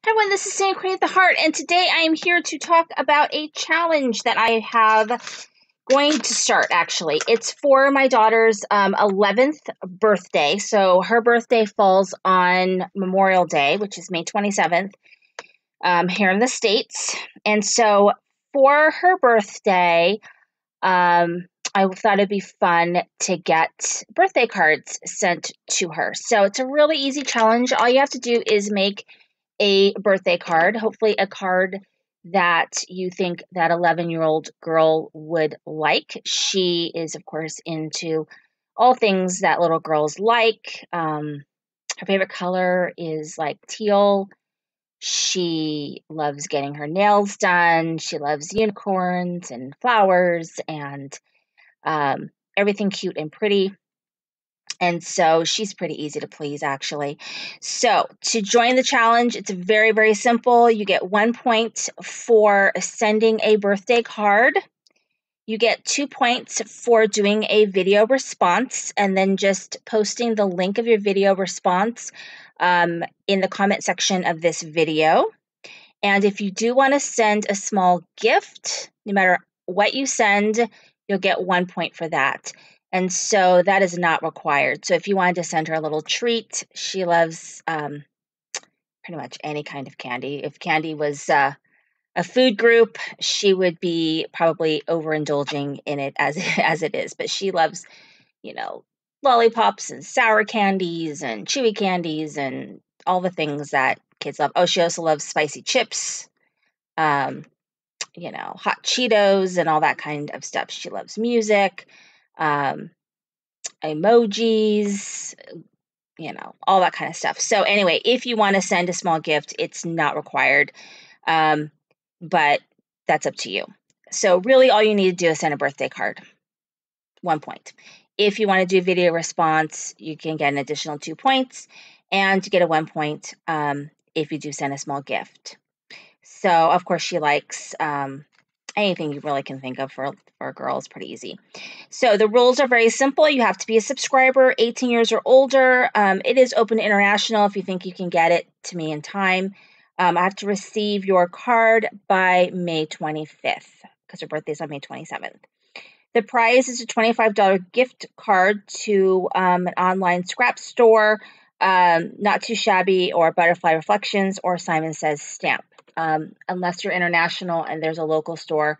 Hi everyone, this is Sandy Create the Heart, and today I am here to talk about a challenge that I have going to start, actually. It's for my daughter's 11th birthday, so her birthday falls on Memorial Day, which is May 27th, here in the States. And so for her birthday, I thought it'd be fun to get birthday cards sent to her. So it's a really easy challenge. All you have to do is make a birthday card, hopefully a card that you think that 11-year-old girl would like. She is, of course, into all things that little girls like. Her favorite color is like teal. She loves getting her nails done. She loves unicorns and flowers and everything cute and pretty. And so she's pretty easy to please, actually. So to join the challenge, it's very, very simple. You get 1 point for sending a birthday card. You get 2 points for doing a video response and then just posting the link of your video response in the comment section of this video. And if you do want to send a small gift, no matter what you send, you'll get 1 point for that. And so that is not required. So if you wanted to send her a little treat, she loves pretty much any kind of candy. If candy was a food group, she would be probably overindulging in it as it is. But she loves, lollipops and sour candies and chewy candies and all the things that kids love. Oh, she also loves spicy chips, hot Cheetos and all that kind of stuff. She loves music. Emojis, all that kind of stuff. So anyway, if you want to send a small gift, it's not required, but that's up to you. So really all you need to do is send a birthday card, 1 point. If you want to do video response, you can get an additional 2 points, and you get a 1 point if you do send a small gift. So of course she likes anything you really can think of for a girl is pretty easy. So the rules are very simple. You have to be a subscriber, 18 years or older. It is open to international if you think you can get it to me in time. I have to receive your card by May 25th because her birthday is on May 27th. The prize is a $25 gift card to an online scrap store, Not Too Shabby or Butterfly Reflections or Simon Says Stamp. Unless you're international and there's a local store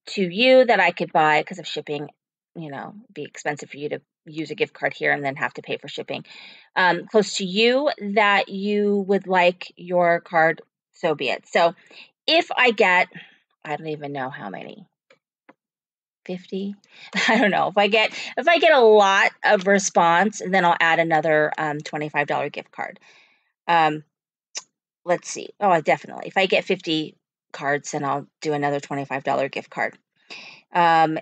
to you that I could buy because of shipping, be expensive for you to use a gift card here and then have to pay for shipping. Close to you that you would like your card, so be it. So if I get, I don't even know how many, 50? I don't know. If I get a lot of response, then I'll add another $25 gift card. Let's see. Oh, definitely. If I get 50 cards, then I'll do another $25 gift card. When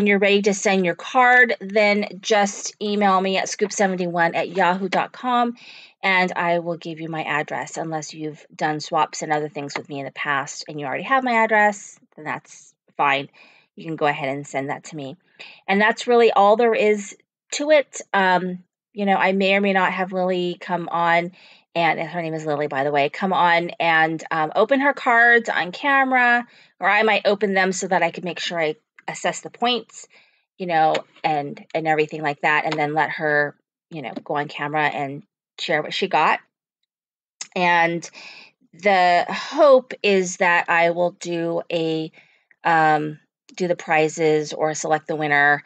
you're ready to send your card, then just email me at scoop71@yahoo.com and I will give you my address. Unless you've done swaps and other things with me in the past and you already have my address, then that's fine. You can go ahead and send that to me. And that's really all there is to it. I may or may not have Lily come on, and her name is Lily, by the way, come on and open her cards on camera, or I might open them so that I could make sure I assess the points, and everything like that, and then let her, go on camera and share what she got. And the hope is that I will do the prizes or select the winner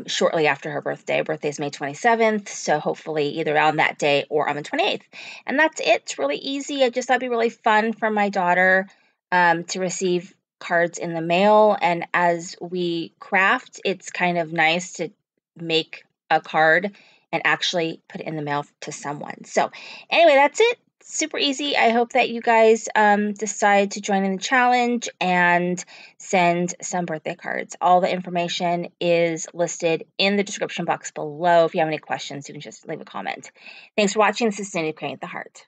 shortly after her birthday. Her birthday is May 27th, so hopefully either on that day or on the 28th. And that's it. It's really easy. I just thought it'd be really fun for my daughter to receive cards in the mail. And as we craft, it's kind of nice to make a card and actually put it in the mail to someone. So anyway, that's it. Super easy. I hope that you guys decide to join in the challenge and send some birthday cards. All the information is listed in the description box below. If you have any questions, you can just leave a comment. Thanks for watching. This is Sandy Create the Heart.